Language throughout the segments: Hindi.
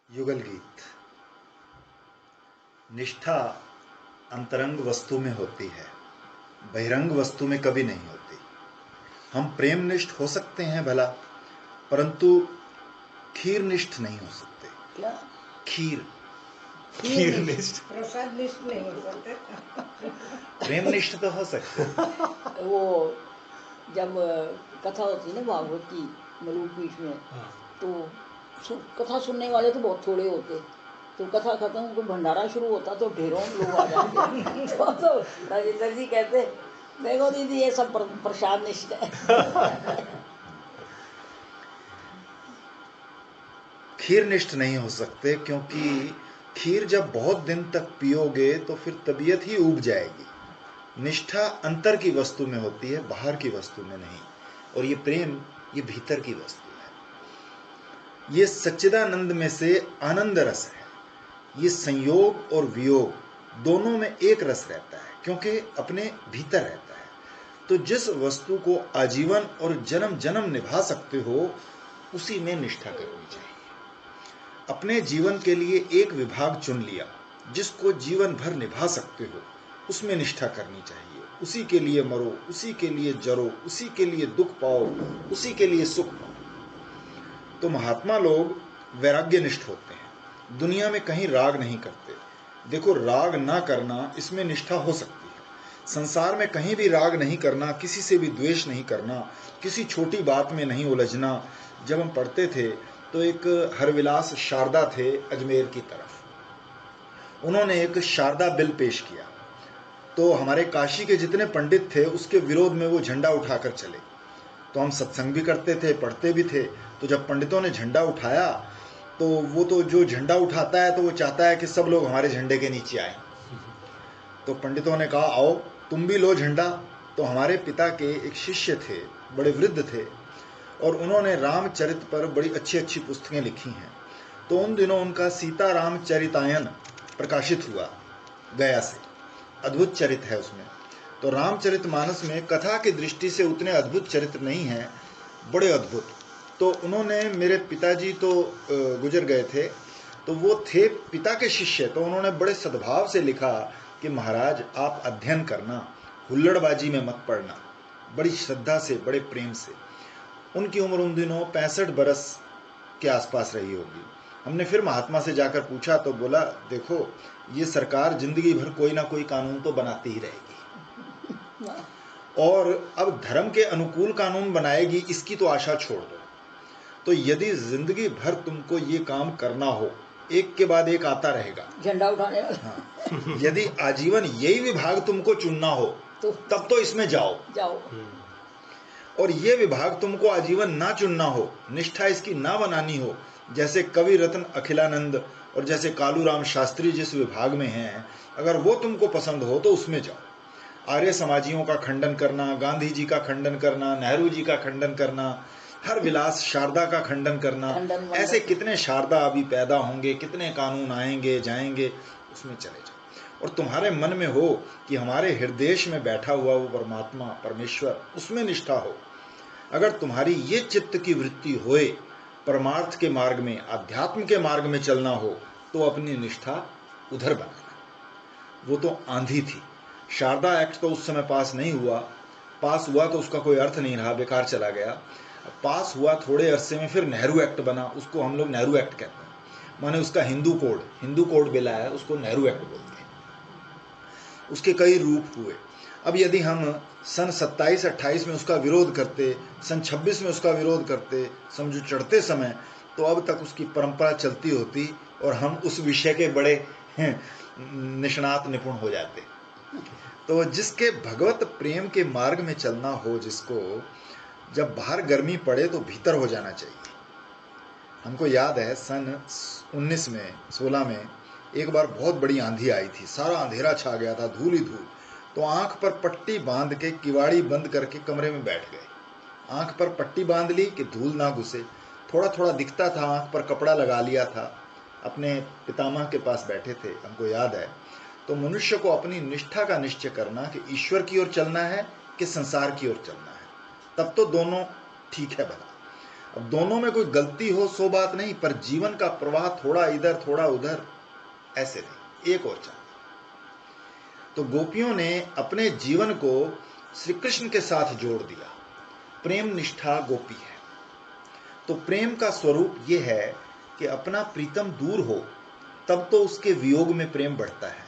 युगल गीत। निष्ठा अंतरंग वस्तु में होती है, बहिरंग वस्तु में कभी नहीं होती। हम प्रेमनिष्ठ हो सकते हैं भला, परंतु खीरनिष्ठ नहीं हो सकते। क्या? खीरनिष्ठ प्रसाद निष्ठ नहीं हो सकते। प्रेमनिष्ठ तो हो सकते। वो जब कथा होती है ना भागवत की मलूक पीठ में, तो कथा सुनने वाले तो बहुत थोड़े होते। तो कथा खत्म को भंडारा शुरू होता तो ढेरों लोग आ जाते। तो राजेंद्र जी कहते, देखो दीदी ये सब प्रसाद निष्ठ है। खीरनिष्ठ नहीं हो सकते, क्योंकि खीर जब बहुत दिन तक पियोगे तो फिर तबीयत ही ऊब जाएगी। निष्ठा अंतर की वस्तु में होती है, बाहर की वस्तु में नहीं। और ये प्रेम, ये भीतर की वस्तु है। ये सच्चिदानंद में से आनंद रस है। ये संयोग और वियोग दोनों में एक रस रहता है, क्योंकि अपने भीतर रहता है। तो जिस वस्तु को आजीवन और जन्म जन्म निभा सकते हो, उसी में निष्ठा करनी चाहिए। अपने जीवन के लिए एक विभाग चुन लिया, जिसको जीवन भर निभा सकते हो, उसमें निष्ठा करनी चाहिए। उसी के लिए मरो, उसी के लिए जरो, उसी के लिए दुख पाओ, उसी के लिए सुख पाओ। तो महात्मा लोग वैराग्यनिष्ठ होते हैं, दुनिया में कहीं राग नहीं करते। देखो, राग ना करना, इसमें निष्ठा हो सकती है। संसार में कहीं भी राग नहीं करना, किसी से भी द्वेष नहीं करना, किसी छोटी बात में नहीं उलझना। जब हम पढ़ते थे तो एक हरविलास शारदा थे अजमेर की तरफ। उन्होंने एक शारदा बिल पेश किया, तो हमारे काशी के जितने पंडित थे उसके विरोध में वो झंडा उठाकर चले। तो हम सत्संग भी करते थे, पढ़ते भी थे। तो जब पंडितों ने झंडा उठाया, तो वो तो जो झंडा उठाता है तो वो चाहता है कि सब लोग हमारे झंडे के नीचे आए। तो पंडितों ने कहा, आओ तुम भी लो झंडा। तो हमारे पिता के एक शिष्य थे, बड़े वृद्ध थे, और उन्होंने रामचरित पर बड़ी अच्छी अच्छी पुस्तकें लिखी हैं। तो उन दिनों उनका सीता रामचरितायन प्रकाशित हुआ गया से। अद्भुत चरित्र है उसमें। तो रामचरितमानस में कथा की दृष्टि से उतने अद्भुत चरित्र नहीं हैं, बड़े अद्भुत। तो उन्होंने, मेरे पिताजी तो गुजर गए थे, तो वो थे पिता के शिष्य। तो उन्होंने बड़े सद्भाव से लिखा कि महाराज आप अध्ययन करना, हुल्लड़बाजी में मत पड़ना, बड़ी श्रद्धा से, बड़े प्रेम से। उनकी उम्र उन दिनों 65 बरस के आसपास रही होगी। हमने फिर महात्मा से जाकर पूछा तो बोला, देखो ये सरकार जिंदगी भर कोई ना कोई कानून तो बनाती ही रहेगी, और अब धर्म के अनुकूल कानून बनाएगी, इसकी तो आशा छोड़ दो। तो यदि जिंदगी भर तुमको ये काम करना हो, एक के बाद एक आता रहेगा झंडा उठाने। हाँ, यदि आजीवन यही विभाग तुमको चुनना हो, तो तब तो इसमें जाओ। और ये विभाग तुमको आजीवन ना चुनना हो, निष्ठा इसकी ना बनानी हो, जैसे कवि रत्न अखिलानंद और जैसे कालूराम शास्त्री जिस विभाग में हैं, अगर वो तुमको पसंद हो तो उसमें जाओ। आर्य समाजियों का खंडन करना, गांधी जी का खंडन करना, नेहरू जी का खंडन करना, हर विलास शारदा का खंडन करना, ऐसे कितने शारदा अभी पैदा होंगे, कितने कानून आएंगे जाएंगे, उसमें चले जाओ। और तुम्हारे मन में हो कि हमारे हृदय में बैठा हुआ वो परमात्मा परमेश्वर, उसमें निष्ठा हो। अगर तुम्हारी ये चित्त की वृत्ति होए, परमार्थ के मार्ग में, अध्यात्म के मार्ग में चलना हो, तो अपनी निष्ठा उधर बनाना। वो तो आंधी थी। शारदा एक्ट तो उस समय पास नहीं हुआ, पास हुआ तो उसका कोई अर्थ नहीं रहा, बेकार चला गया। पास हुआ थोड़े अरसे में, फिर नेहरू एक्ट बना, उसको हम लोग नेहरू एक्ट कहते हैं। माने उसका हिंदू कोड बिल आया, उसको नेहरू एक्ट बोलते हैं। उसके कई रूप हुए। अब यदि हम सन 27-28 में उसका विरोध करते, सन 26 में उसका विरोध करते, समझो चढ़ते समय, तो अब तक उसकी परंपरा चलती होती और हम उस विषय के बड़े निष्णात निपुण हो जाते। तो जिसके भगवत प्रेम के मार्ग में चलना हो, जिसको, जब बाहर गर्मी पड़े तो भीतर हो जाना चाहिए। हमको याद है सन 19 में 16 में एक बार बहुत बड़ी आंधी आई थी, सारा अंधेरा छा गया था, धूल ही धूल। तो आंख पर पट्टी बांध के, किवाड़ी बंद करके कमरे में बैठ गए। आंख पर पट्टी बांध ली कि धूल ना घुसे। थोड़ा थोड़ा दिखता था, आंख पर कपड़ा लगा लिया था। अपने पितामह के पास बैठे थे, हमको याद है। तो मनुष्य को अपनी निष्ठा का निश्चय करना कि ईश्वर की ओर चलना है कि संसार की ओर चलना है, तब तो दोनों ठीक है भला। अब दोनों में कोई गलती हो सो बात नहीं, पर जीवन का प्रवाह थोड़ा इधर थोड़ा उधर ऐसे नहीं, एक और चाहिए। तो गोपियों ने अपने जीवन को श्री कृष्ण के साथ जोड़ दिया। प्रेम निष्ठा गोपी है। तो प्रेम का स्वरूप यह है कि अपना प्रीतम दूर हो तब तो उसके वियोग में प्रेम बढ़ता है,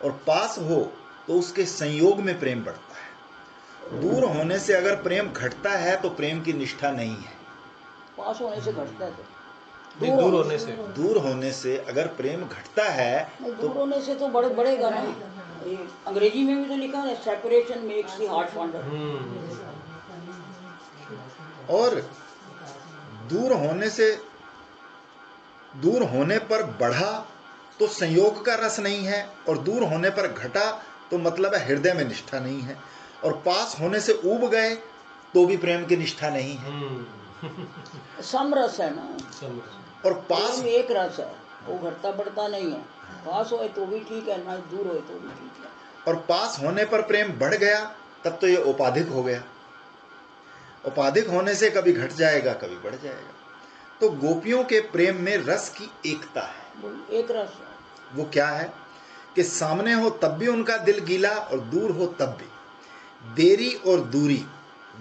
और पास हो तो उसके संयोग में प्रेम बढ़ता है। दूर होने से अगर प्रेम घटता है तो प्रेम की निष्ठा नहीं है। पास होने से घटता है तो दूर होने से अगर प्रेम घटता है नहीं, तो दूर होने से तो बढ़ेगा ना। ये अंग्रेजी में भी तो लिखा है, separation makes the heart fonder. और दूर होने पर बढ़ा तो संयोग का रस नहीं है, और दूर होने पर घटा तो मतलब है हृदय में निष्ठा नहीं है, और पास होने से ऊब गए तो भी प्रेम की निष्ठा नहीं है। समरस है ना, और पास प्रेम एक रस है, वो घटता बढ़ता नहीं है। पास होए तो भी ठीक है, ना दूर होए तो भी ठीक है। और पास होने पर प्रेम बढ़ गया तब तो ये औपाधिक हो गया। औपाधिक होने से कभी घट जाएगा कभी बढ़ जाएगा। तो गोपियों के प्रेम में रस की एकता है। वो एक रस है। वो क्या है कि सामने हो तब भी उनका दिल गीला, और दूर हो तब भी। देरी और दूरी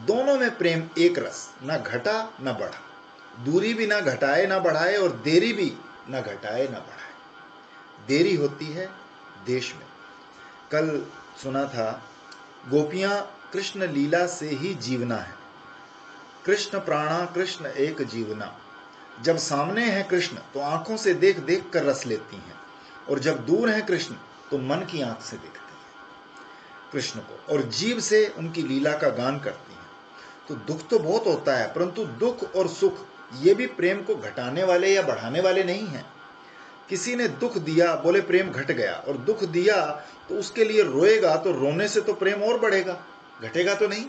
दोनों में प्रेम एक रस, ना घटा ना बढ़ा। दूरी भी ना घटाए ना बढ़ाए, और देरी भी ना घटाए ना बढ़ाए। देरी होती है देश में। कल सुना था, गोपियां कृष्ण लीला से ही जीवना है। कृष्ण प्राणा कृष्ण एक जीवना। जब सामने है कृष्ण तो आंखों से देख देख कर रस लेती हैं, और जब दूर है कृष्ण तो मन की आंख से देखती हैं कृष्ण को, और जीव से उनकी लीला का गान करती हैं। तो दुख तो बहुत होता है, परंतु दुख और सुख ये भी प्रेम को घटाने वाले या बढ़ाने वाले नहीं हैं। किसी ने दुख दिया बोले प्रेम घट गया, और दुख दिया तो उसके लिए रोएगा तो रोने से तो प्रेम और बढ़ेगा, घटेगा तो नहीं।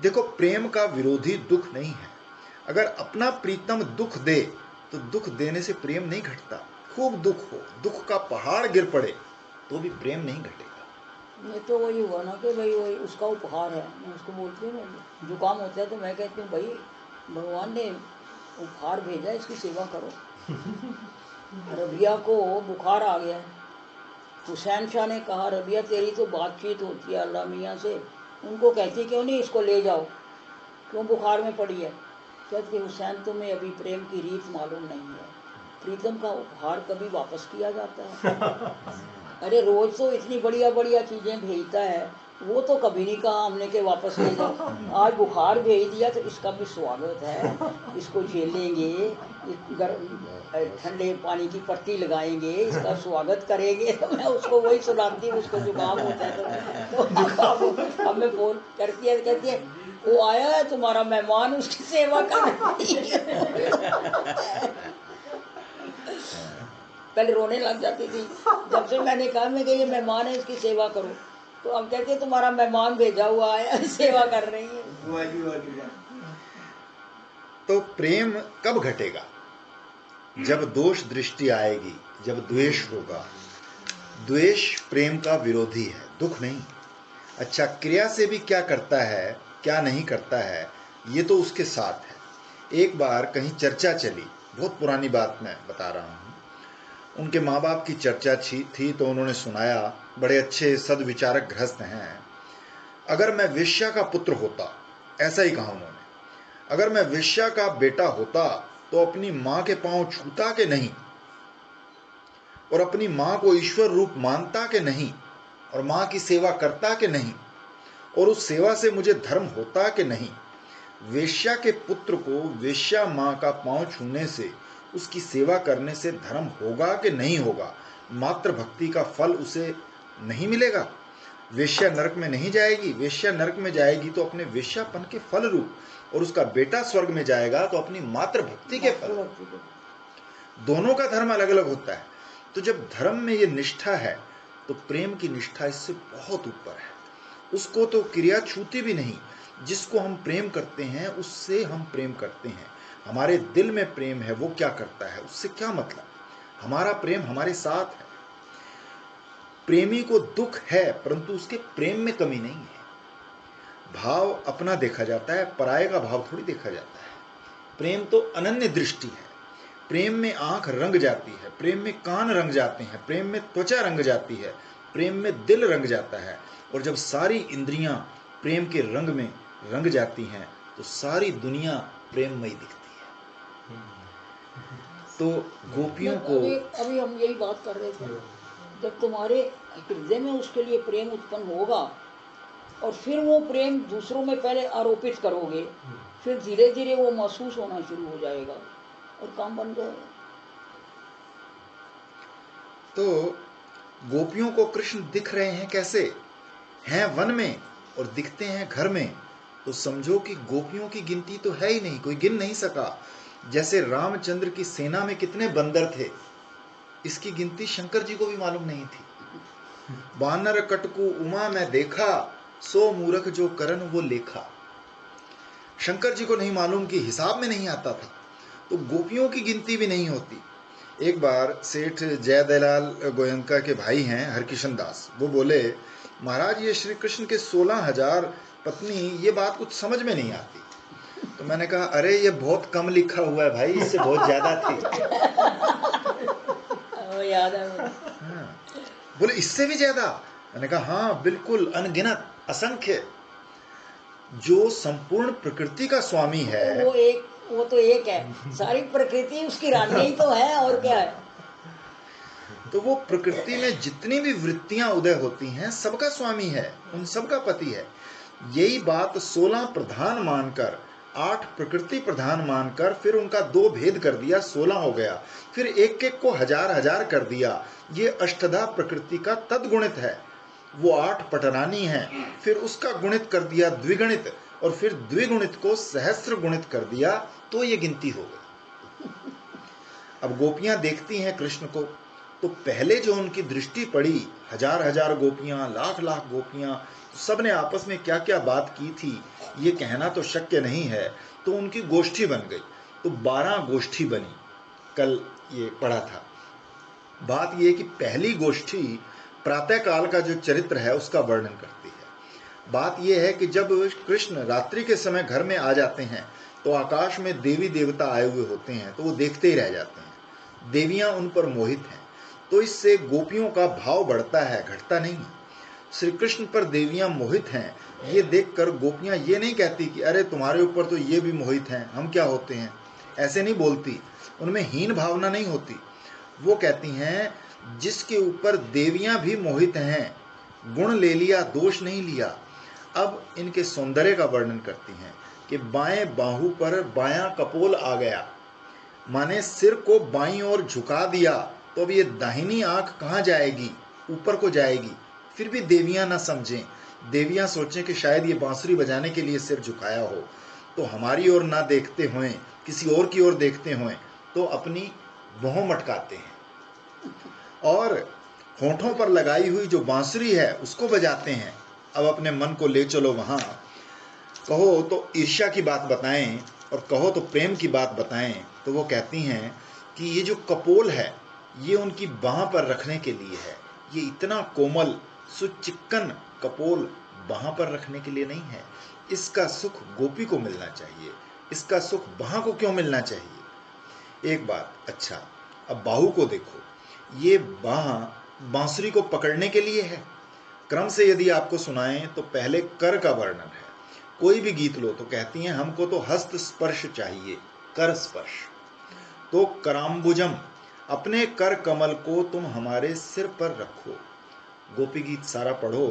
देखो, प्रेम का विरोधी दुख नहीं है। अगर अपना प्रीतम दुख दे तो दुख देने से प्रेम नहीं घटता। खूब दुख हो, दुख का पहाड़ गिर पड़े तो भी प्रेम नहीं घटेगा। ये तो वही हुआ ना कि भाई वही उसका उपहार है। मैं उसको बोलती हूँ ना, जुकाम होता है तो मैं कहती हूँ भाई भगवान ने उपहार भेजा, इसकी सेवा करो। रबिया को बुखार आ गया। हुसैन शाह ने कहा रबिया तेरी तो बातचीत होती है अल्लाह मियाँ से, उनको कहती क्यों नहीं इसको ले जाओ, क्यों बुखार में पड़ी है। कहती हुसैन तुम्हें अभी प्रेम की रीत मालूम नहीं है, प्रीतम का उपहार कभी वापस किया जाता है। अरे रोज तो इतनी बढ़िया बढ़िया चीजें भेजता है, वो तो कभी नहीं कहा हमने के वापस ले जाओ। आज बुखार भेज दिया तो इसका भी स्वागत है, इसको झेलेंगे, ठंडे पानी की पट्टी लगाएंगे, इसका स्वागत करेंगे। तो मैं उसको वही सुनाती हूँ, उसको जुकाम होता है तो जुकाम हमें फोन करती है, कहती है वो आया है तुम्हारा मेहमान, उसकी सेवा कर। पहले रोने लग जाती थी जब से मैंने कहा मैं कि ये मेहमान है इसकी सेवा करो, तो अब कहते तुम्हारा मेहमान भेजा हुआ है सेवा कर रही है। तो प्रेम कब घटेगा? जब दोष दृष्टि आएगी, जब द्वेष होगा। द्वेष प्रेम का विरोधी है, दुख नहीं। अच्छा, क्रिया से भी क्या करता है क्या नहीं करता है ये तो उसके साथ है। एक बार कहीं चर्चा चली, बहुत पुरानी बात मैं बता रहा हूँ। उनके माँ बाप की चर्चा थी तो उन्होंने सुनाया, बड़े अच्छे सदविचारक गृहस्थ हैं। अगर मैं वेश्या का पुत्र होता, ऐसा ही कहा उन्होंने, अगर मैं वेश्या का बेटा होता तो अपनी माँ के पांव छूता कि नहीं, और अपनी माँ को ईश्वर रूप मानता कि नहीं, और माँ की सेवा करता कि नहीं, और उस सेवा से मुझे धर्म होता कि नहीं। वेश्या के पुत्र को वेश्या माँ का पांव छूने से, उसकी सेवा करने से धर्म होगा कि नहीं होगा? मात्र भक्ति का फल उसे नहीं मिलेगा? वेश्या नरक में नहीं जाएगी, वेश्या नरक में जाएगी तो अपने वेश्यापन के फल रूप, और उसका बेटा स्वर्ग में जाएगा तो अपनी मात्र भक्ति के फल। दोनों का धर्म अलग अलग होता है। तो जब धर्म में ये निष्ठा है तो प्रेम की निष्ठा इससे बहुत ऊपर है। उसको तो क्रिया छूती भी नहीं। जिसको हम प्रेम करते हैं उससे हम प्रेम करते हैं। हमारे दिल में प्रेम है, वो क्या करता है उससे क्या मतलब। हमारा प्रेम हमारे साथ है। प्रेमी को दुख है परंतु उसके प्रेम में कमी नहीं है। भाव अपना देखा जाता है, पराये का भाव थोड़ी देखा जाता है। प्रेम तो अनन्य दृष्टि है। प्रेम में आंख रंग जाती है, प्रेम में कान रंग जाते हैं, प्रेम में त्वचा रंग जाती है, प्रेम में दिल रंग जाता है। और जब सारी इंद्रियां प्रेम के रंग में रंग जाती हैं तो सारी दुनिया प्रेममयी दिखती है। तो गोपियों को अभी हम यही बात कर रहे थे, जब तुम्हारे हृदय में उसके लिए प्रेम उत्पन्न होगा और फिर वो प्रेम दूसरों में पहले आरोपित करोगे, फिर धीरे धीरे वो महसूस होना शुरू हो जाएगा और काम बन जाएगा। तो गोपियों को कृष्ण दिख रहे हैं कैसे? हैं वन में और दिखते हैं घर में, तो समझो कि गोपियों की गिनती तो है ही नहीं, कोई गिन नहीं सका। जैसे रामचंद्र की सेना में कितने बंदर थे, इसकी गिनती शंकर जी को भी मालूम नहीं थी। बानर कटकू उमा में देखा, सो मूर्ख जो करन वो लेखा। शंकर जी को नहीं मालूम कि हिसाब में नहीं आता था, तो गोपियों की गिनती भी नहीं होती। एक बार सेठ जयदयाल गोयनका के भाई हैं हरकिशन दास, वो बोले, महाराज ये श्री कृष्ण के 16,000 पत्नी, ये बात कुछ समझ में नहीं आती। तो मैंने कहा, अरे ये बहुत कम लिखा हुआ है भाई, इससे बहुत ज्यादा थी। याद है। हाँ। बोले इससे भी ज्यादा? मैंने कहा हाँ बिल्कुल, अनगिनत, असंख्य। जो संपूर्ण प्रकृति का स्वामी है, वो तो एक है, सारी प्रकृति उसकी रानी ही तो है, और क्या है। तो वो प्रकृति में जितनी भी वृत्तियां उदय होती हैं, सबका स्वामी है, उन सबका पति है। यही बात 16 प्रधान मानकर, 8 प्रकृति प्रधान मानकर, फिर उनका 2 भेद कर दिया, 16 हो गया। फिर एक एक को 1000 कर दिया। ये अष्टधा प्रकृति का तद्गुणित है। वो 8 पटरानी है, फिर उसका गुणित कर दिया द्विगुणित, और फिर द्विगुणित को सहस्त्र गुणित कर दिया, तो ये गिनती हो गई। अब गोपियां देखती हैं कृष्ण को, तो पहले जो उनकी दृष्टि पड़ी, 1000 गोपियां, लाख गोपियां, सब ने आपस में क्या क्या बात की थी ये कहना तो शक्य नहीं है। तो उनकी गोष्ठी बन गई, तो 12 गोष्ठी बनी। कल ये पढ़ा था। बात ये कि पहली गोष्ठी प्रातः काल का जो चरित्र है उसका वर्णन करती है। बात यह है कि जब कृष्ण रात्रि के समय घर में आ जाते हैं तो आकाश में देवी देवता आए हुए होते हैं, तो वो देखते ही रह जाते हैं। देवियां उन पर मोहित हैं, तो इससे गोपियों का भाव बढ़ता है, घटता नहीं। श्री कृष्ण पर देवियां मोहित हैं, ये देखकर गोपियां ये नहीं कहती कि अरे तुम्हारे ऊपर तो ये भी मोहित हैं, हम क्या होते हैं, ऐसे नहीं बोलती। उनमें हीन भावना नहीं होती। वो कहती हैं जिसके ऊपर देवियां भी मोहित हैं, गुण ले लिया, दोष नहीं लिया। अब इनके सौंदर्य का वर्णन करती हैं कि बाएं बाहु पर बायां कपोल आ गया, माने सिर को बाईं ओर झुका दिया, तो अब ये दाहिनी आंख कहाँ जाएगी, ऊपर को जाएगी। फिर भी देवियां ना समझें, देवियां सोचें कि शायद ये बांसुरी बजाने के लिए सिर झुकाया हो, तो हमारी ओर ना देखते हुए किसी और की ओर देखते हुए तो अपनी भौं मटकाते हैं, और होठों पर लगाई हुई जो बांसुरी है उसको बजाते हैं। अब अपने मन को ले चलो वहां, कहो तो ईर्ष्या की बात बताएं और कहो तो प्रेम की बात बताएं। तो वो कहती हैं कि ये जो कपोल है ये उनकी बाह पर रखने के लिए है। ये इतना कोमल सुचिक्कन कपोल बाह पर रखने के लिए नहीं है। इसका सुख गोपी को मिलना चाहिए, इसका सुख बाह को क्यों मिलना चाहिए। एक बात, अच्छा अब बाहु को देखो, ये बाह बांसुरी को पकड़ने के लिए है। क्रम से यदि आपको सुनाएं तो पहले कर का वर्णन है। कोई भी गीत लो तो कहती हैं हमको तो हस्त स्पर्श चाहिए, कर स्पर्श। तो कराम्बुजम, अपने कर कमल को तुम हमारे सिर पर रखो। गोपी गीत सारा पढ़ो,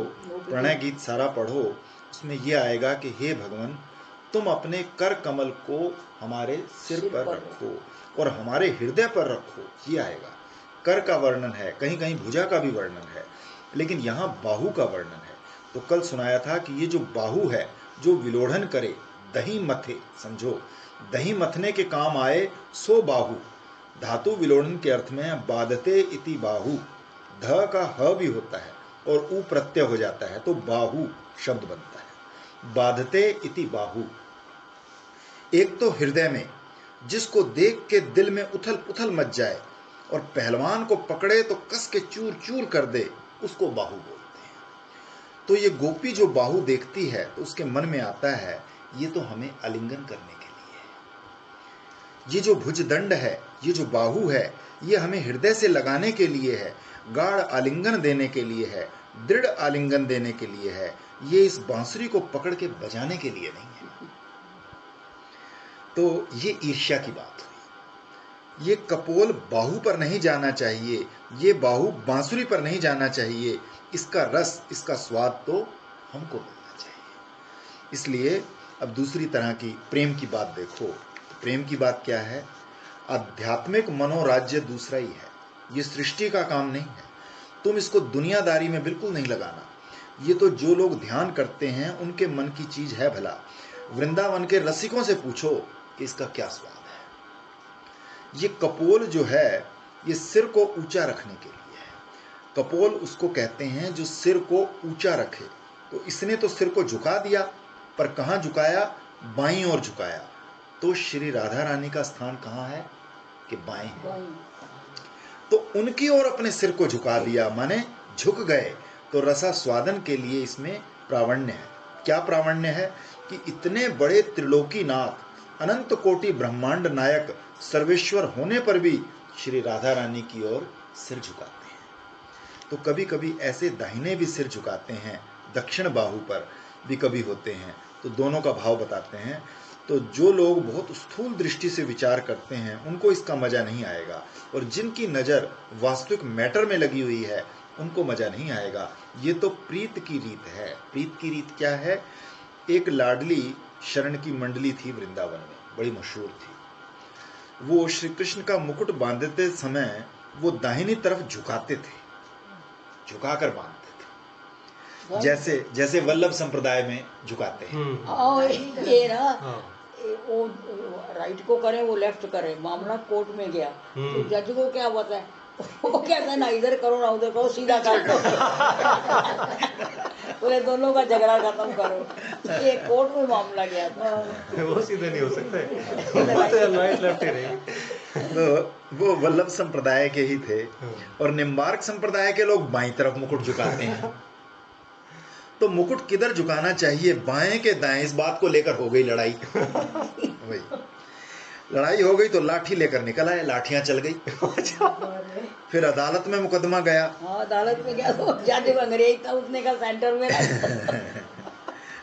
प्रणय गीत सारा पढ़ो, उसमें यह आएगा कि हे भगवान तुम अपने कर कमल को हमारे सिर पर रखो और हमारे हृदय पर रखो, ये आएगा। कर का वर्णन है, कहीं कहीं भुजा का भी वर्णन है, लेकिन यहाँ बाहु का वर्णन है। तो कल सुनाया था कि ये जो बाहु है जो विलोढ़न करे, दही मथे, समझो दही मथने के काम आए सो बाहु। धातु विलोढ़न के अर्थ में बाधते इति बाहु, ध का ह भी होता है और उ प्रत्यय हो जाता है, तो बाहु शब्द बनता है। बाधते इति बाहु। एक तो हृदय में, जिसको देख के दिल में उथल पुथल मच जाए और पहलवान को पकड़े तो कस के चूर चूर कर दे, उसको बाहु बोलते हैं। तो ये गोपी जो बाहु देखती है तो उसके मन में आता है ये तो हमें आलिंगन करने के लिए है, ये जो भुजदंड है, ये जो बाहु है, ये हमें हृदय से लगाने के लिए है, गाढ़ आलिंगन देने के लिए है, दृढ़ आलिंगन देने के लिए है, ये इस बांसुरी को पकड़ के बजाने के लिए नहीं है। तो ये ईर्ष्या की बात हुई। ये कपोल बाहु पर नहीं जाना चाहिए, ये बाहु बांसुरी पर नहीं जाना चाहिए, इसका रस, इसका स्वाद तो हमको मिलना चाहिए। इसलिए अब दूसरी तरह की प्रेम की बात देखो। प्रेम की बात क्या है? आध्यात्मिक मनोराज्य दूसरा ही है, ये सृष्टि का काम नहीं है। तुम इसको दुनियादारी में बिल्कुल नहीं लगाना। ये तो जो लोग ध्यान करते हैं उनके मन की चीज है भला। वृंदावन के रसिकों से पूछो कि इसका क्या स्वाद है। ये कपोल जो है, ये सिर को ऊंचा रखने के लिए है। कपोल उसको कहते हैं जो सिर को ऊंचा रखे। तो इसने तो सिर को झुका दिया, पर कहां झुकाया? बाईं ओर झुकाया। तो श्री राधा रानी का स्थान कहां है? कि बाएं। तो उनकी ओर अपने सिर को झुका दिया, माने झुक गए। तो रसा स्वादन के लिए इसमें प्रावण्य है। क्या प्रावण्य है? कि इतने बड़े त्रिलोकीनाथ, अनंत कोटि ब्रह्मांड नायक, सर्वेश्वर होने पर भी श्री राधा रानी की ओर सिर झुकाते हैं। तो कभी कभी ऐसे दाहिने भी सिर झुकाते हैं, दक्षिण बाहु पर भी कभी होते हैं। तो दोनों का भाव बताते हैं। तो जो लोग बहुत स्थूल दृष्टि से विचार करते हैं उनको इसका मजा नहीं आएगा, और जिनकी नजर वास्तविक मैटर में लगी हुई है उनको मजा नहीं आएगा। ये तो प्रीत की रीत है। प्रीत की रीत क्या है? एक लाडली शरण की मंडली थी वृंदावन में, बड़ी मशहूर थी। वो श्री कृष्ण का मुकुट बांधते समय वो दाहिनी तरफ झुकाते थे, झुकाकर बांधते थे, जैसे जैसे वल्लभ संप्रदाय में झुकाते हैं। और ये ना वो राइट को करे, वो लेफ्ट करे। मामला कोर्ट में गया तो जज को क्या बताए? वो कहता है ना इधर करो ना उधर करो, सीधा कर दो। बोले दोनों का झगड़ा खत्म करो। ये कोर्ट में मामला गया था। वो सीधे नहीं हो सकते, राइट लेफ्ट ही रहेंगे। तो वो वल्लभ संप्रदाय के ही थे, और निम्बार्क संप्रदाय के लोग बाईं तरफ मुकुट झुकाते हैं। तो मुकुट किधर झुकाना चाहिए, बाएं के दाएं, इस बात को लेकर हो गई लड़ाई। वही लड़ाई हो गई तो लाठी लेकर निकल आए, लाठियां चल गई। फिर अदालत में मुकदमा गया। हाँ, अदालत में गया तो जज अंग्रेज था, उसने कहा सेंटर में।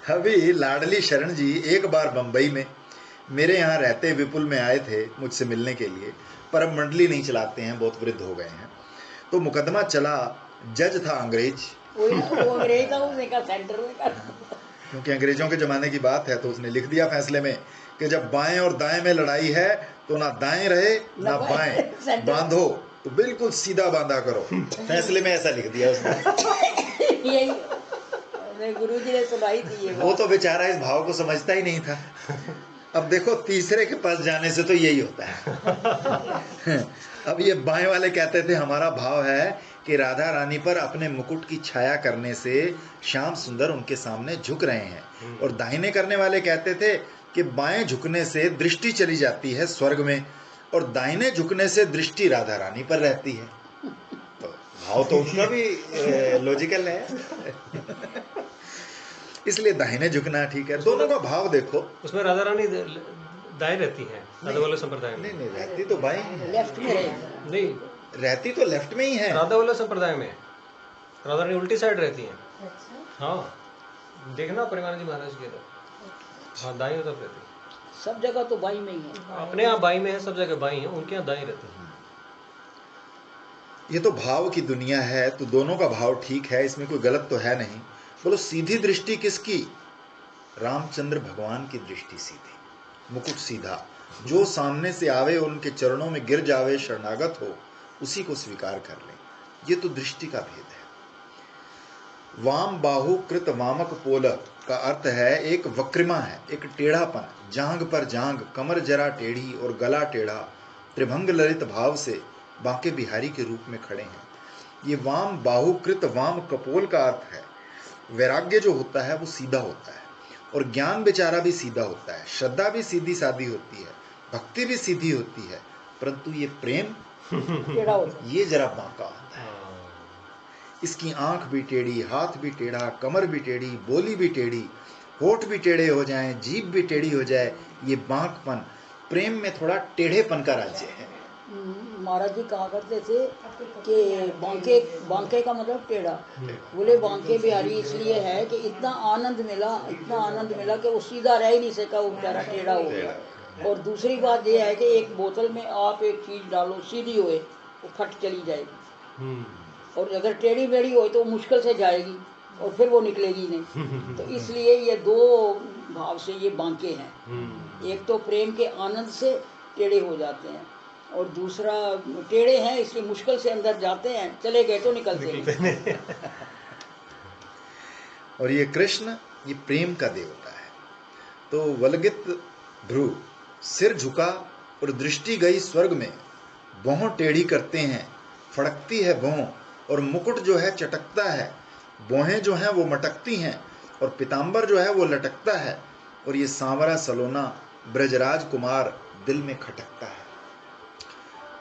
अभी लाडली शरण जी एक बार बंबई में मेरे यहाँ रहते विपुल में आए थे मुझसे मिलने के लिए, पर अब मंडली नहीं चलाते हैं, बहुत वृद्ध हो गए हैं। तो मुकदमा चला, जज था अंग्रेज। वो अंग्रेज था, उसने कहा सेंटर में कर। क्योंकि अंग्रेजों के जमाने की बात है, तो उसने लिख दिया फैसले में कि जब बाएं और दाएं में लड़ाई है तो ना दाएं रहे ना बाएं, बांधो तो बिल्कुल सीधा बांधा करो। फैसले में ऐसा लिख दिया उसने। यही गुरुजी ने सुनाई थी ये। वो तो बेचारा इस भाव को समझता ही नहीं था। अब देखो तीसरे के पास जाने से तो यही होता है। अब ये बाएं वाले कहते थे हमारा भाव है कि राधा रानी पर अपने मुकुट की छाया करने से श्याम सुंदर उनके सामने झुक रहे हैं, और दाहिने करने वाले कहते थे कि बाएं झुकने से दृष्टि चली जाती है स्वर्ग में, और दाहिने झुकने से दृष्टि राधा रानी पर रहती है। तो भाव तो उसका भी लॉजिकल है। इसलिए दाहिने झुकना ठीक है। दोनों का भाव देखो। उसमें राधा रानी दाएं रहती है राधा वल्लभ संप्रदाय में। नहीं, रहती तो बाएं है। लेफ्ट में नहीं, रहती तो लेफ्ट में ही है। राधा वल्लभ संप्रदाय में राधा रानी उल्टी साइड रहती है। हाँ, देखना परिवार जी महाराज के तो। हाँ, दाईं तरफ रहती है। सब जगह तो बाई में ही है। अपने यहाँ बाई में है, सब जगह बाई है, उनके यहाँ दाईं रहती है। ये तो भाव की दुनिया है, तो दोनों का भाव ठीक है, इसमें कोई गलत तो है नहीं। बोलो सीधी दृष्टि किसकी? रामचंद्र भगवान की दृष्टि सीधी, मुकुट सीधा। जो सामने से आवे और उनके चरणों में गिर जावे, शरणागत हो, उसी को स्वीकार कर ले। ये तो दृष्टि का भेद है। वाम बाहु कृत वामक पोल का अर्थ है एक वक्रिमा है, एक टेढ़ापन, जांग पर जांग, कमर जरा टेढ़ी और गला टेढ़ा, त्रिभंग ललित भाव से बांके बिहारी के रूप में खड़े हैं। ये वाम बाहु कृत वाम कपोल का अर्थ है। वैराग्य जो होता है वो सीधा होता है, और ज्ञान बेचारा भी सीधा होता है, श्रद्धा भी सीधी सादी होती है, भक्ति भी सीधी होती है, परंतु ये प्रेम ये जरा बांका होता है। इसकी आंख भी टेढ़ी, हाथ भी टेढ़ा, कमर भी टेढ़ी, बोली भी टेढ़ी, होठ भी टेढ़े हो जाएं, जीभ भी टेढ़ी हो जाए, ये बांकपन, प्रेम में थोड़ा टेढ़ेपन का राज्य है। महाराज जी कहा करते थे कि बांके, बांके का मतलब टेढ़ा। बोले बांके बिहारी इसलिए है कि इतना आनंद मिला कि वो सीधा रह ही नहीं सका, वो बेचारा टेढ़ा हो गया। और दूसरी बात ये है कि एक बोतल में आप एक चीज़ डालो सीधी होए, वो फट चली जाएगी, और अगर टेढ़ी मेढ़ी हो तो मुश्किल से जाएगी और फिर वो निकलेगी नहीं। तो इसलिए ये दो भाव से ये बांके हैं। एक तो प्रेम के आनंद से टेढ़े हो जाते हैं, और दूसरा टेढ़े हैं इसलिए मुश्किल से अंदर जाते हैं, चले गए तो निकलते नहीं। और ये कृष्ण, ये प्रेम का देवता है। तो वलगित भ्रू, सिर झुका और दृष्टि गई स्वर्ग में, भौं टेढ़ी करते हैं, फड़कती है भौं, और मुकुट जो है चटकता है, भौहें जो हैं वो मटकती हैं, और पीताम्बर जो है वो लटकता है, और ये सांवरा सलोना ब्रजराज कुमार दिल में खटकता है।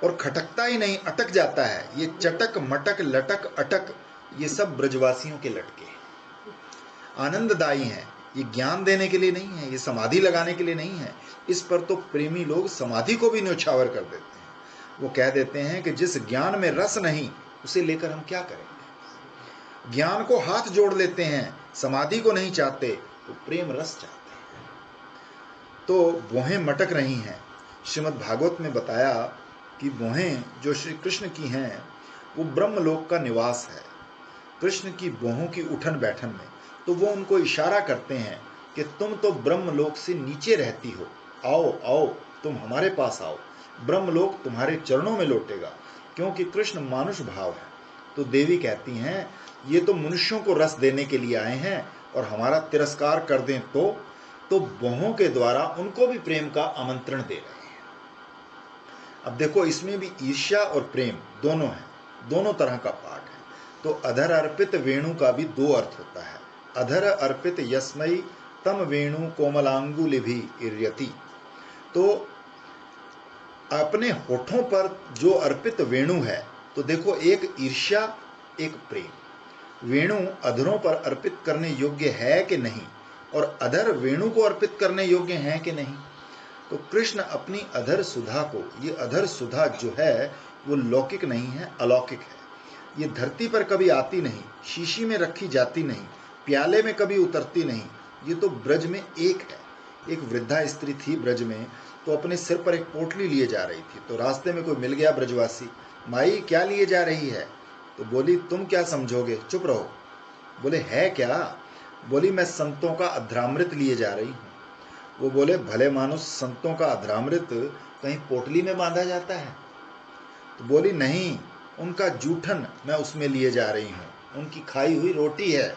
और खटकता ही नहीं, अटक जाता है। ये चटक मटक लटक अटक, ये सब ब्रजवासियों के लटके आनंददायी हैं। ये ज्ञान देने के लिए नहीं है, ये समाधि लगाने के लिए नहीं है। इस पर तो प्रेमी लोग समाधि को भी न्यौछावर कर देते हैं। वो कह देते हैं कि जिस ज्ञान में रस नहीं, उसे लेकर हम क्या करेंगे। ज्ञान को हाथ जोड़ लेते हैं, समाधि को नहीं चाहते, तो प्रेम रस चाहते हैं। तो भौहें मटक रही हैं। श्रीमद् भागवत में बताया कि भौहें जो श्री कृष्ण की हैं, वो ब्रह्मलोक का निवास है। कृष्ण की भौहों की उठन बैठन में तो वो उनको इशारा करते हैं कि तुम तो ब्रह्मलोक से नीचे रहती हो, आओ आओ, तुम हमारे पास आओ, ब्रह्मलोक तुम्हारे चरणों में लौटेगा। क्योंकि कृष्ण मानुष भाव है। तो देवी कहती हैं, ये तो मनुष्यों को रस देने के लिए आए हैं, और हमारा तिरस्कार कर दें तो भौहों के द्वारा उनको भी प्रेम का आमंत्रण दे रहे हैं। अब देखो, इसमें भी ईर्ष्या और प्रेम दोनों है, दोनों तरह का पाठ है। तो अधर अर्पित वेणु का भी दो अर्थ होता है। अधर अर्पित यस्मई तम वेणु कोमलांगुलिभि इर्यति। तो अपने होठों पर जो अर्पित वेणु है, तो देखो, एक ईर्ष्या एक प्रेम। वेणु अधरों पर अर्पित करने योग्य है कि नहीं, और अधर वेणु को अर्पित करने योग्य है कि नहीं। तो कृष्ण अपनी अधर सुधा को, ये अधर सुधा जो है वो लौकिक नहीं है, अलौकिक है। ये धरती पर कभी आती नहीं, शीशी में रखी जाती नहीं, प्याले में कभी उतरती नहीं। ये तो ब्रज में एक है। एक वृद्धा स्त्री थी ब्रज में, तो अपने सिर पर एक पोटली लिए जा रही थी। तो रास्ते में कोई मिल गया ब्रजवासी, माई क्या लिए जा रही है। तो बोली, तुम क्या समझोगे, चुप रहो। बोले, है क्या। बोली, मैं संतों का अधरामृत लिए जा रही हूँ। वो बोले, भले मानुस, संतों का अधरामृत कहीं पोटली में बांधा जाता है। तो बोली, नहीं, उनका जूठन मैं उसमें लिए जा रही हूँ, उनकी खाई हुई रोटी है।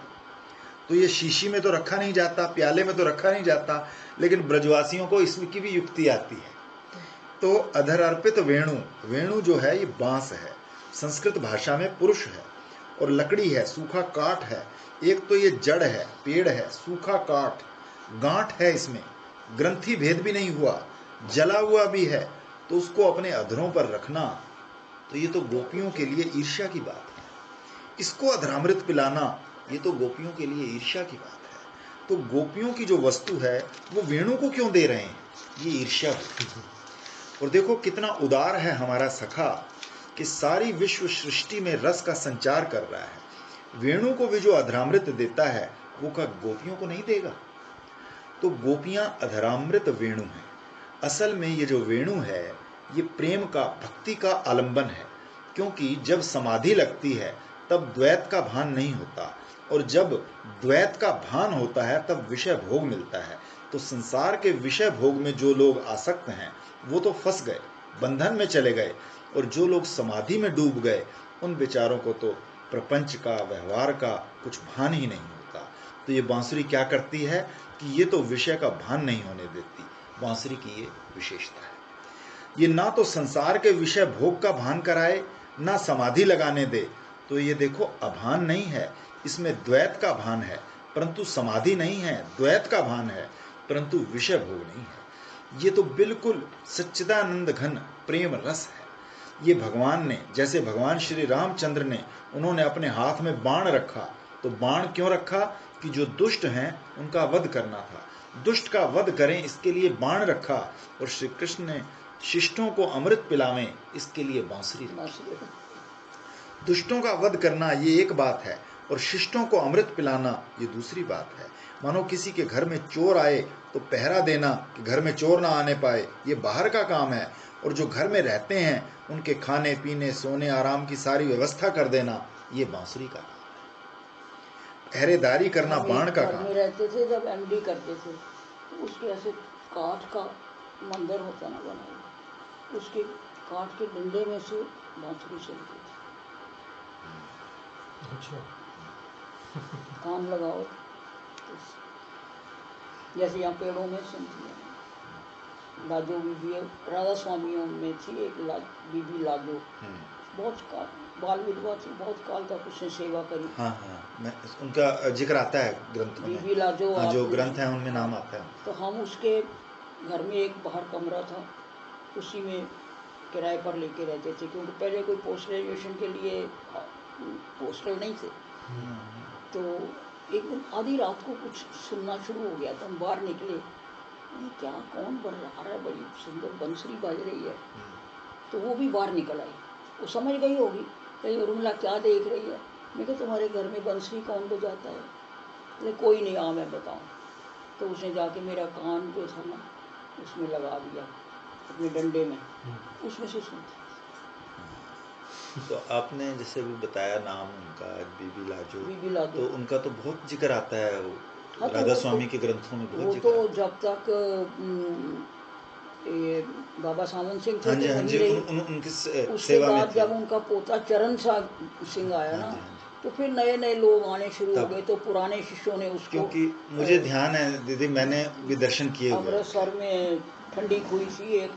तो ये शीशी में तो रखा नहीं जाता, प्याले में तो रखा नहीं जाता, लेकिन ब्रजवासियों को इसकी भी युक्ति आती है। तो अधर अर्पित वेणु, वेणु जो है ये बांस है, संस्कृत भाषा में पुरुष है, और लकड़ी है, सूखा काठ है। एक तो ये जड़ है, पेड़ है, सूखा काठ, गांठ है, इसमें ग्रंथि भेद भी नहीं हुआ, जला हुआ भी है। तो उसको अपने अधरों पर रखना, तो ये तो गोपियों के लिए ईर्ष्या की बात है। इसको अधरामृत पिलाना, ये तो गोपियों के लिए ईर्ष्या की बात है। तो गोपियों की जो वस्तु है वो वेणु को क्यों दे रहे हैं, ये ईर्ष्या है। और देखो कितना उदार है हमारा सखा, कि सारी विश्व सृष्टि में रस का संचार कर रहा है। वेणु को भी जो अधरामृत देता है, वो क्या गोपियों को नहीं देगा। तो गोपियां अधरामृत वेणु हैं। असल में ये जो वेणु है, ये प्रेम का, भक्ति का आलंबन है। क्योंकि जब समाधि लगती है तब द्वैत का भान नहीं होता, और जब द्वैत का भान होता है तब विषय भोग मिलता है। तो संसार के विषय भोग में जो लोग आसक्त हैं वो तो फंस गए, बंधन में चले गए, और जो लोग समाधि में डूब गए, उन बेचारों को तो प्रपंच का, व्यवहार का कुछ भान ही नहीं होता। तो ये बांसुरी क्या करती है कि ये तो विषय का भान नहीं होने देती। बांसुरी की ये विशेषता है। ये ना तो संसार के विषय भोग का भान कराए, ना समाधि लगाने दे। तो ये देखो, अभान नहीं है, इसमें द्वैत का भान है, परंतु समाधि नहीं है। द्वैत का भान है, परंतु विषय भोग नहीं है। ये तो बिल्कुल सच्चिदानंद घन प्रेम रस है। ये भगवान ने, जैसे भगवान श्री रामचंद्र ने, उन्होंने अपने हाथ में बाण रखा। तो बाण क्यों रखा कि जो दुष्ट हैं उनका वध करना था, दुष्ट का वध करें इसके लिए बाण रखा, और श्री कृष्ण ने शिष्टों को अमृत पिलावें इसके लिए बांसुरी रखी। दुष्टों का वध करना ये एक बात है, और शिष्टों को अमृत पिलाना ये दूसरी बात है। मानो किसी के घर में चोर आए तो पहरा देना कि घर में चोर ना आने पाए, ये बाहर का काम है, और जो घर में रहते हैं उनके खाने पीने सोने आराम की सारी व्यवस्था कर देना ये बांसुरी का काम है। पहरेदारी करना बाण का काम। में रहते थे जब एमडी करते थे, तो उसके ऐसे काठ का मंदिर होता ना बना हुआ, उसके काठ के डंडे में से बांसुरी चलती थी। अच्छा। कान लगाओ जैसे यहाँ पेड़ों में सुनती है। लाजो बीबी राधा स्वामियों में थी एक बीबी लाजो, बहुत बाल विधवा थी, बहुत काल तक उसने सेवा करी। हाँ हाँ, मैं उनका जिक्र आता है ग्रंथों में, बीबी लाजो। हाँ, जो ग्रंथ है उनमें नाम आता है। तो हम उसके घर में एक बाहर कमरा था, उसी में किराए पर लेके रहते थे, क्योंकि पहले कोई पोस्ट ग्रेजुएशन के लिए पोस्टल नहीं थे। तो एक दिन आधी रात को कुछ सुनना शुरू हो गया, तो हम बाहर निकले, क्या कौन बजा रहा है, बड़ी सुंदर बंसुरी बज रही है। तो वो भी बाहर निकल आई, वो समझ गई होगी कहीं उर्मिला क्या देख रही है। मैं कहा तुम्हारे घर में बंसुरी कौन बजाता है? बोले कोई नहीं, आ मैं बताऊँ। तो उसने जाके मेरा कान जो था ना उसमें लगा दिया अपने डंडे में, उसमें से सुनती। तो आपने जैसे भी बताया नाम उनका बीबी लाजो, बीबी लाजो, तो उनका तो बहुत जिक्र आता है हाँ, राधा स्वामी के ग्रंथों में बहुत जिक्र। तो जब तक ये बाबा सामन सिंह थे, हाँ जी, उनकी उसके बाद जब उनका पोता चरण सिंह आया ना, तो फिर नए नए लोग आने शुरू हो गए, तो पुराने शिष्यों ने उसको, क्योंकि मुझे ध्यान है दीदी, मैंने भी दर्शन किए हुए। अमृतसर में ठंडी खुई सी एक,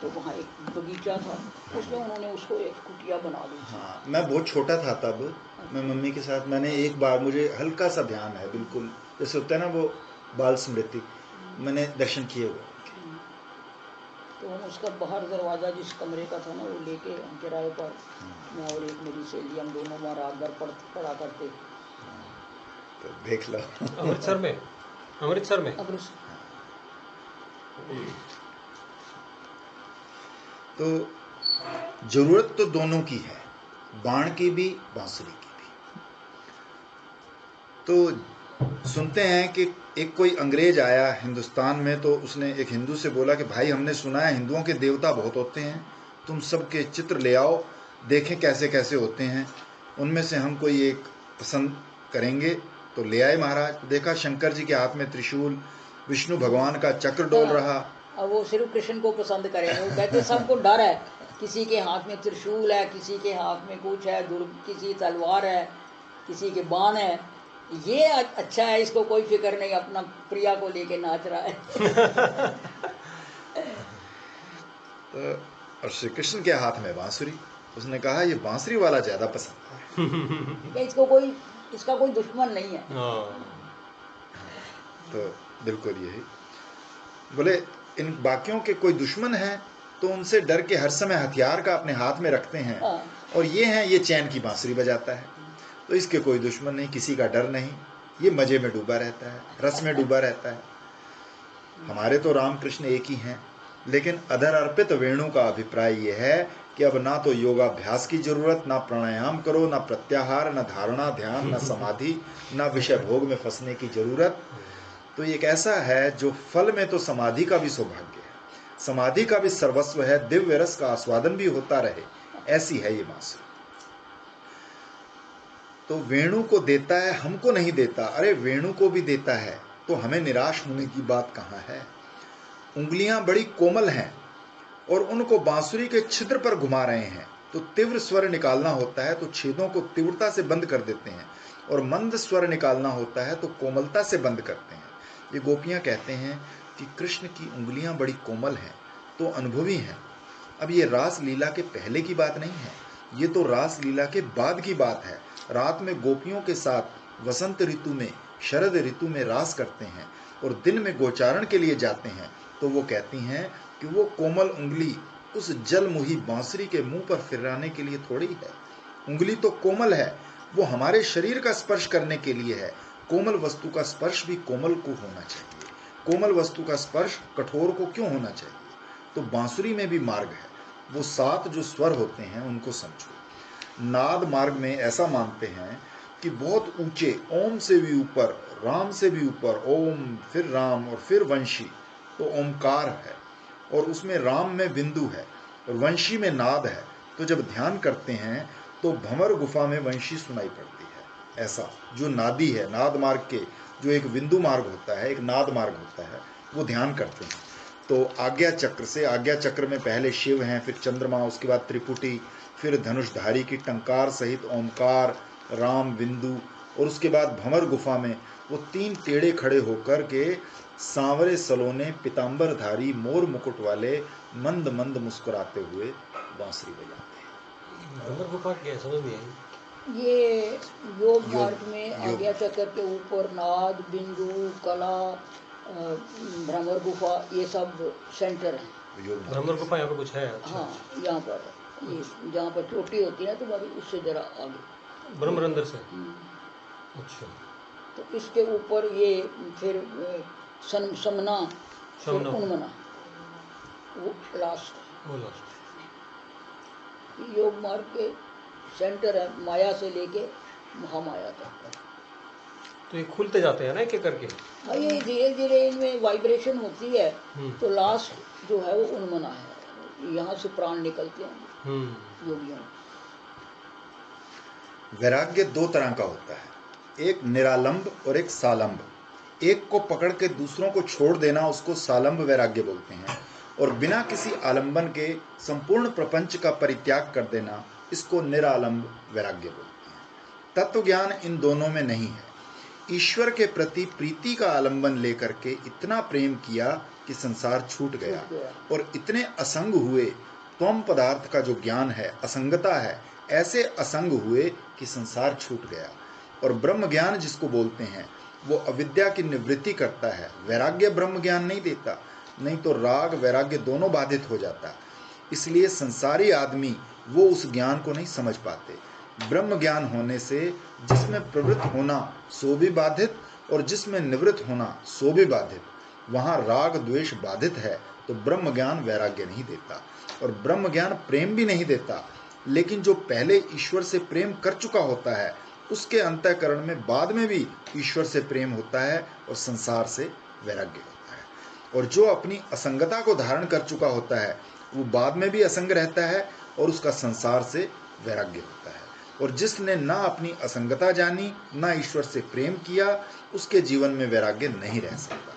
तो वहाँ एक बगीचा था, उसमें उन्होंने उसको एक कुटिया बना दी। हाँ, मैं बहुत छोटा था तब, मैं मम्मी के साथ, मैंने एक बार, मुझे हल्का सा ध्यान है, बिल्कुल जैसे होता है ना वो बाल स्मृति, मैंने दर्शन किए हुए। तो हम उसका बाहर दरवाज़ा जिस कमरे का था ना वो लेके हम किराए पर, मैं और एक मेरी सहेली, हम दोनों वहाँ रात भर पढ़ा करते। तो देख लो। अमृतसर में, अमृतसर में। तो जरूरत तो दोनों की है, बाण की भी बांसुरी की भी। तो सुनते हैं कि एक कोई अंग्रेज आया हिंदुस्तान में, तो उसने एक हिंदू से बोला कि भाई हमने सुना है हिंदुओं के देवता बहुत होते हैं, तुम सबके चित्र ले आओ, देखें कैसे कैसे होते हैं, उनमें से हम कोई एक पसंद करेंगे। तो ले आए महाराज, देखा शंकर जी के हाथ में त्रिशूल, विष्णु भगवान का चक्र डोल रहा। अब वो सिर्फ कृष्ण को पसंद करेंगे, वो कहते सबको डर है, किसी के हाथ में त्रिशूल है, किसी के हाथ में कुछ है, किसी तलवार है, किसी के बाण है, ये अच्छा है, इसको कोई फिक्र नहीं, अपना प्रिया को लेके नाच रहा है। तो और श्री कृष्ण के हाथ में बांसुरी, उसने कहा ये बांसुरी वाला ज्यादा पसंद है। इसका कोई दुश्मन नहीं है। तो बिल्कुल यही बोले, इन बाकियों के कोई दुश्मन है तो उनसे डर के हर समय हथियार का अपने हाथ में रखते हैं, और ये हैं, ये चैन की बांसुरी बजाता है, तो इसके कोई दुश्मन नहीं, किसी का डर नहीं, ये मजे में डूबा रहता है, रस में डूबा रहता है। हमारे तो रामकृष्ण एक ही हैं, लेकिन अधर अर्पित वेणु का अभिप्राय यह है कि अब ना तो योगाभ्यास की जरूरत, ना प्राणायाम करो, ना प्रत्याहार, ना धारणा ध्यान, ना समाधि, ना विषय भोग में फंसने की जरूरत। तो एक ऐसा है जो फल में तो समाधि का भी सौभाग्य है, समाधि का भी सर्वस्व है, दिव्य रस का आस्वादन भी होता रहे, ऐसी है ये बांसुरी। तो वेणु को देता है, हमको नहीं देता, अरे वेणु को भी देता है, तो हमें निराश होने की बात कहाँ है। उंगलियां बड़ी कोमल हैं और उनको बांसुरी के छिद्र पर घुमा रहे हैं, तो तीव्र स्वर निकालना होता है तो छेदों को तीव्रता से बंद कर देते हैं, और मंद स्वर निकालना होता है तो कोमलता से बंद करते हैं। ये गोपियां कहते हैं कि कृष्ण की उंगलियां बड़ी कोमल हैं, तो अनुभवी हैं। अब ये रास लीला के पहले की बात नहीं है, ये तो रास लीला के बाद की बात है। रात में गोपियों के साथ वसंत ऋतु में, शरद ऋतु में रास करते हैं, और दिन में गोचारण के लिए जाते हैं, तो वो कहती हैं कि वो कोमल उंगली उस जलमुही बांसुरी के मुंह पर फिराने के लिए थोड़ी है। उंगली तो कोमल है, वो हमारे शरीर का स्पर्श करने के लिए है, कोमल वस्तु का स्पर्श भी कोमल को होना चाहिए। कोमल वस्तु का स्पर्श कठोर को क्यों होना चाहिए? तो बांसुरी में भी मार्ग है, वो 7 जो स्वर होते हैं उनको समझो। नाद मार्ग में ऐसा मानते हैं कि बहुत ऊंचे ओम से भी ऊपर, राम से भी ऊपर ओम, फिर राम और फिर वंशी, तो ओमकार है और उसमें राम में बिंदु है और वंशी में नाद है। तो जब ध्यान करते हैं तो भंवर गुफा में वंशी सुनाई पड़ती है। ऐसा जो नादी है, नाद मार्ग के जो एक बिंदु मार्ग होता है, एक नाद मार्ग होता है, वो ध्यान करते हैं। तो आज्ञा चक्र से, आज्ञा चक्र में पहले शिव हैं, फिर चंद्रमा, उसके बाद त्रिपुटी, फिर धनुषधारी की टंकार सहित ओमकार, राम, बिंदु, और उसके बाद भंवर गुफा में वो 3 टेढ़े खड़े होकर के सांवरे सलोने पीताम्बरधारी मोर मुकुट वाले मंद मंद मुस्कुराते हुए बांसुरी बजाते हैं। भंवर गुफा क्या है, समझ नहीं आई। ये योग मार्ग में योग। आज्ञा चक्र के ऊपर नाद, बिंदु, कला, भ्रमर गुफा, ये सब सेंटर है। भ्रमर गुफा यहाँ पे कुछ है? अच्छा। हाँ, यहाँ पर ये जहाँ पर चोटी होती है ना तुम्हारी, उससे जरा आगे ब्रह्मरंध्र से। अच्छा। तो इसके ऊपर ये फिर समना, फिर उन्मना, वो लास्ट योग मार्ग के सेंटर है, माया से लेके महामाया तक। तो ये खुलते जाते हैं ना एक एक करके? हाँ, ये धीरे धीरे इनमें वाइब्रेशन होती है, तो लास्ट जो है वो उन्मना है, यहाँ से प्राण निकलते हैं योगियों। वैराग्य 2 तरह का होता है, एक निरालंब और एक सालंब। एक को पकड़ के दूसरों को छोड़ देना उसको सालंब वैराग्य बोलते हैं, और बिना किसी आलंबन के संपूर्ण प्रपंच का परित्याग कर देना, इसको निरालंब वैराग्य बोलते हैं। तत्व ज्ञान इन दोनों में नहीं है। ईश्वर के प्रति प्रीति का आलंबन लेकर के इतना प्रेम किया कि संसार छूट गया, और इतने असंग हुए, त्वम पदार्थ का जो ज्ञान है, असंगता है, ऐसे असंग हुए कि संसार छूट गया। और ब्रह्म ज्ञान जिसको बोलते हैं वो अविद्या की निवृत्ति करता है। वैराग्य ब्रह्म ज्ञान नहीं देता, नहीं तो राग वैराग्य दोनों बाधित हो जाता। इसलिए संसारी आदमी वो उस ज्ञान को नहीं समझ पाते। ब्रह्म ज्ञान होने से जिसमें प्रवृत्त होना सो भी बाधित, और जिसमें निवृत्त होना सो भी बाधित। वहाँ राग द्वेष बाधित है, तो ब्रह्म ज्ञान वैराग्य नहीं देता, और ब्रह्म ज्ञान प्रेम भी नहीं देता। लेकिन जो पहले ईश्वर से प्रेम कर चुका होता है, उसके अंतःकरण में बाद में भी ईश्वर से प्रेम होता है और संसार से वैराग्य होता है। और जो अपनी असंगता को धारण कर चुका होता है, वो बाद में भी असंग रहता है और उसका संसार से वैराग्य होता है। और जिसने ना अपनी असंगता जानी, ना ईश्वर से प्रेम किया, उसके जीवन में वैराग्य नहीं रह सकता।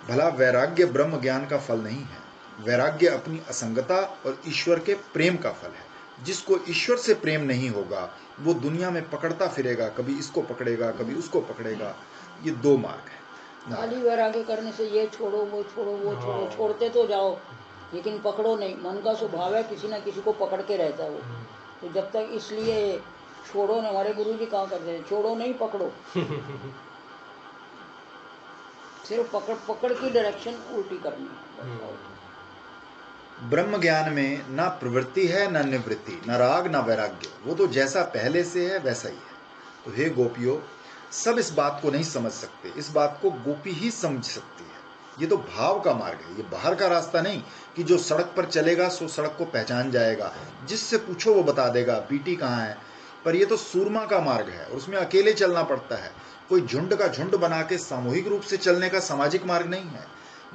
भला वैराग्य ब्रह्म ज्ञान का फल नहीं है, वैराग्य अपनी असंगता और ईश्वर के प्रेम का फल है। जिसको ईश्वर से प्रेम नहीं होगा, वो दुनिया में पकड़ता फिरेगा, कभी इसको पकड़ेगा, कभी उसको पकड़ेगा। ये 2 मार्ग है। खाली वैराग्य करने से ये छोड़ो, वो छोड़ो, वो छोड़ो, छोड़ते तो जाओ, लेकिन पकड़ो नहीं। मन का स्वभाव है किसी ना किसी को पकड़ के रहता है वो। तो जब तक, इसलिए छोड़ो ना, हमारे गुरु जी कहाँ करते हैं, छोड़ो नहीं पकड़ो। सिर्फ पकड़ पकड़ की डायरेक्शन उल्टी करनी है। ब्रह्म ज्ञान में ना प्रवृत्ति है, ना निवृत्ति, ना राग, ना वैराग्य। वो तो जैसा पहले से है वैसा ही है। तो हे गोपियों, सब इस बात को नहीं समझ सकते, इस बात को गोपी ही समझ सकती है। ये तो भाव का मार्ग है, ये बाहर का रास्ता नहीं कि जो सड़क पर चलेगा सो सड़क को पहचान जाएगा, जिससे पूछो वो बता देगा पीटी कहाँ है। पर ये तो सूरमा का मार्ग है, और उसमें अकेले चलना पड़ता है। कोई झुंड का झुंड बना के सामूहिक रूप से चलने का सामाजिक मार्ग नहीं है।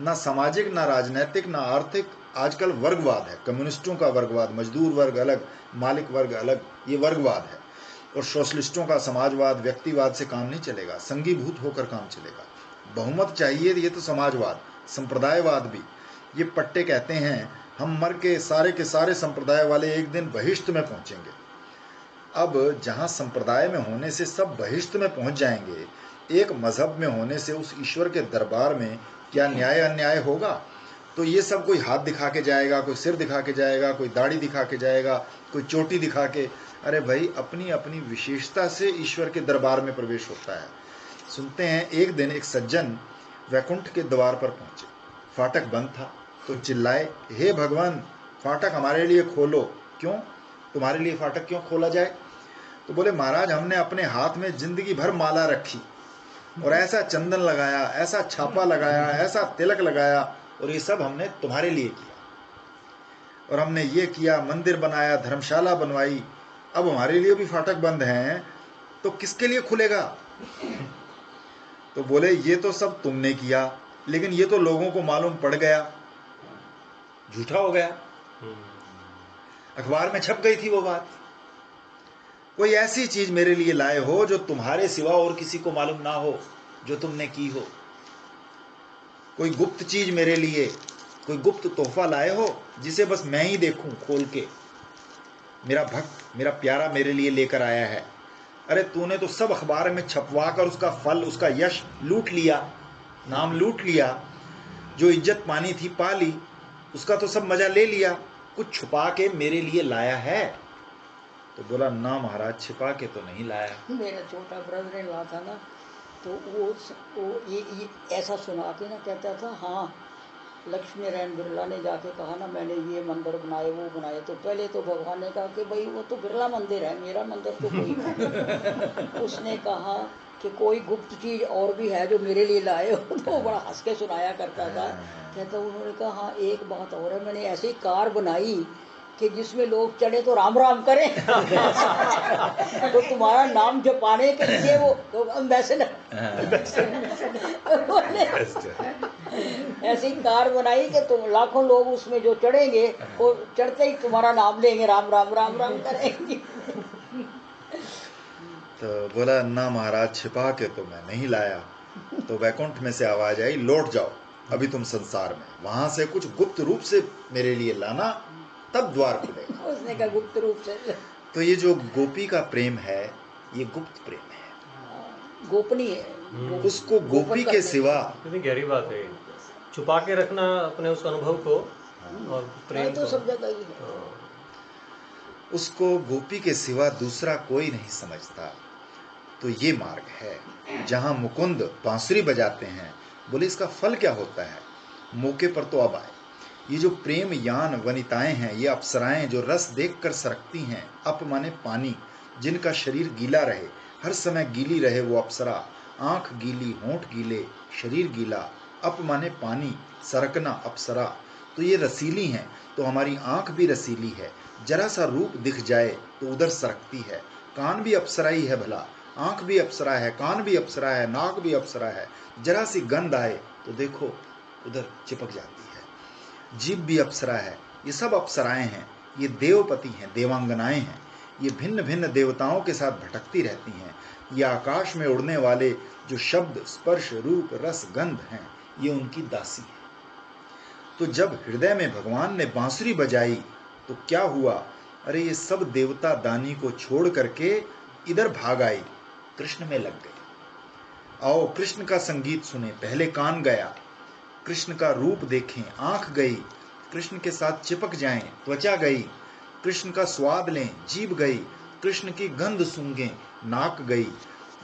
ना सामाजिक, ना राजनैतिक, ना आर्थिक। आजकल वर्गवाद है, कम्युनिस्टों का वर्गवाद, मजदूर वर्ग अलग, मालिक वर्ग अलग, ये वर्गवाद है। और सोशलिस्टों का समाजवाद, व्यक्तिवाद से काम नहीं चलेगा, संघीभूत होकर काम चलेगा। बहुमत चाहिए, ये तो समाजवाद, संप्रदायवाद भी। ये पट्टे कहते हैं हम मर के सारे संप्रदाय वाले एक दिन बहिष्त में पहुंचेंगे। अब जहां संप्रदाय में होने से सब बहिष्त में पहुंच जाएंगे, एक मजहब में होने से उस ईश्वर के दरबार में क्या न्याय अन्याय होगा? तो ये सब कोई हाथ दिखा के जाएगा, कोई सिर दिखा के जाएगा, कोई दाढ़ी दिखा के जाएगा, कोई चोटी दिखा के। अरे भाई, अपनी अपनी विशेषता से ईश्वर के दरबार में प्रवेश होता है। सुनते हैं एक दिन एक सज्जन वैकुंठ के द्वार पर पहुंचे, फाटक बंद था, तो चिल्लाए, हे भगवान, फाटक हमारे लिए खोलो। क्यों? तुम्हारे लिए फाटक क्यों खोला जाए? तो बोले, महाराज, हमने अपने हाथ में जिंदगी भर माला रखी, और ऐसा चंदन लगाया, ऐसा छापा लगाया, ऐसा तिलक लगाया, और ये सब हमने तुम्हारे लिए किया, और हमने ये किया, मंदिर बनाया, धर्मशाला बनवाई, अब हमारे लिए भी फाटक बंद हैं, तो किसके लिए खुलेगा? तो बोले ये तो सब तुमने किया, लेकिन ये तो लोगों को मालूम पड़ गया, झूठा हो गया, अखबार में छप गई थी वो बात। कोई ऐसी चीज मेरे लिए लाए हो जो तुम्हारे सिवा और किसी को मालूम ना हो, जो तुमने की हो। कोई गुप्त चीज मेरे लिए, कोई गुप्त तोहफा लाए हो जिसे बस मैं ही देखूं खोल के, मेरा भक्त, मेरा प्यारा मेरे लिए लेकर आया है। अरे तूने तो सब अखबार में छपवा कर उसका फल, उसका यश लूट लिया, नाम लूट लिया, जो इज्जत पानी थी पा ली, उसका तो सब मजा ले लिया, कुछ छुपा के मेरे लिए लाया है? तो बोला ना महाराज, छिपा के तो नहीं लाया। मेरा छोटा ब्रदर इन लॉ था ना, तो वो ये ऐसा सुना के ना कहता था, हाँ लक्ष्मी नारायण बिरला ने जाके कहा ना मैंने ये मंदिर बनाए, वो बनाए, तो पहले तो भगवान ने कहा कि भाई वो तो बिरला मंदिर है, मेरा मंदिर तो कोई नहीं। उसने कहा कि कोई गुप्त चीज़ और भी है जो मेरे लिए लाए हो, तो वो बड़ा हंस के सुनाया करता था। कहता उन्होंने कहा हाँ एक बात और है, मैंने ऐसी कार बनाई कि जिसमें लोग चढ़े तो राम राम करें। तो तुम्हारा नाम जपाने के लिए वो एम्बेसडर ऐसी कार बनाई कि तुम लाखों लोग उसमें जो चढ़ेंगे वो चढ़ते ही तुम्हारा नाम लेंगे, राम राम राम राम करेंगे। तो बोला ना महाराज, छिपा के तो मैं नहीं लाया। तो वैकुंठ में से आवाज आई, लौट जाओ अभी तुम संसार में, वहां से कुछ गुप्त रूप से मेरे लिए लाना, तब द्वार खुलेगा। उसने कहा गुप्त रूप से। तो ये जो गोपी का प्रेम है, ये गुप्त प्रेम है, गोपनीय है। उसको गोपी के सिवा, कितनी गहरी बात है, छुपा के रखना अपने उस अनुभव को और प्रेम तो को। सब जगह ही है। उसको गोपी के सिवा दूसरा कोई नहीं समझता। तो ये मार्ग है जहां मुकुंद बांसुरी बजाते हैं। बोले इसका फल क्या होता है? मौके पर तो अब आए। ये जो प्रेम यान वनिताएं हैं, ये अप्सराएं जो रस देखकर सरकती हैं, अप माने पानी, जिनका शरीर गीला रहे, हर समय गीली रहे वो अप्सरा, आंख गीली, होंठ गीले, शरीर गीला, अप माने पानी, सरकना अप्सरा। तो ये रसीली हैं, तो हमारी आंख भी रसीली है, जरा सा रूप दिख जाए तो उधर सरकती है। कान भी अप्सरा ही है भला, आंख भी अप्सरा है, कान भी अप्सरा है, नाक भी अप्सरा है, जरा सी गंध आए तो देखो उधर चिपक जाती है। जीभ भी अप्सरा है। ये सब अप्सराएं हैं, ये देवपति हैं, देवांगनाएं हैं, ये भिन्न भिन्न देवताओं के साथ भटकती रहती हैं। ये आकाश में उड़ने वाले जो शब्द, स्पर्श, रूप, रस, गंध हैं, ये उनकी दासी है। तो जब हृदय में भगवान ने बांसुरी बजाई तो क्या हुआ? अरे ये सब देवता दानी को छोड़ करके इधर भाग आई, कृष्ण में लग गए। आओ कृष्ण का संगीत सुने। पहले कान गया, कृष्ण का रूप देखें, आंख गई, कृष्ण के साथ चिपक जाएं, त्वचा गई, कृष्ण का स्वाद लें, जीभ गई, कृष्ण की गंध सूंघें, नाक गई।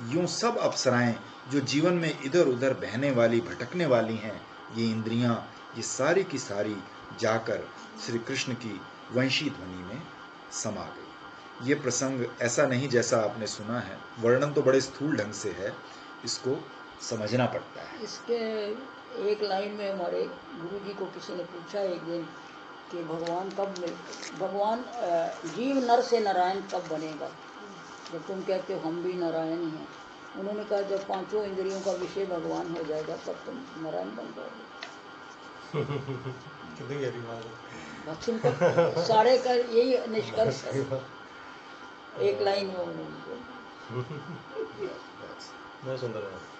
यूं सब अप्सराएं जो जीवन में इधर उधर बहने वाली, भटकने वाली हैं, ये इंद्रियां, ये सारी की सारी जाकर श्री कृष्ण की वंशी ध्वनि में समा गई। ये प्रसंग ऐसा नहीं जैसा आपने सुना है, वर्णन तो बड़े स्थूल ढंग से है, इसको समझना पड़ता है। इसके एक लाइन में हमारे गुरु जी को किसी ने पूछा एक दिन कि भगवान जीव नर से नारायण कब बनेगा, जब तुम कहते हो हम भी नारायण ही हैं। उन्होंने कहा जब पांचों इंद्रियों का विषय भगवान हो जाएगा तब तुम नारायण बन जाओगे। कितनी गहरी बात है। बस उनका सारे का यही निष्कर्ष है, एक लाइन में उन्होंने बहुत सुंदर है।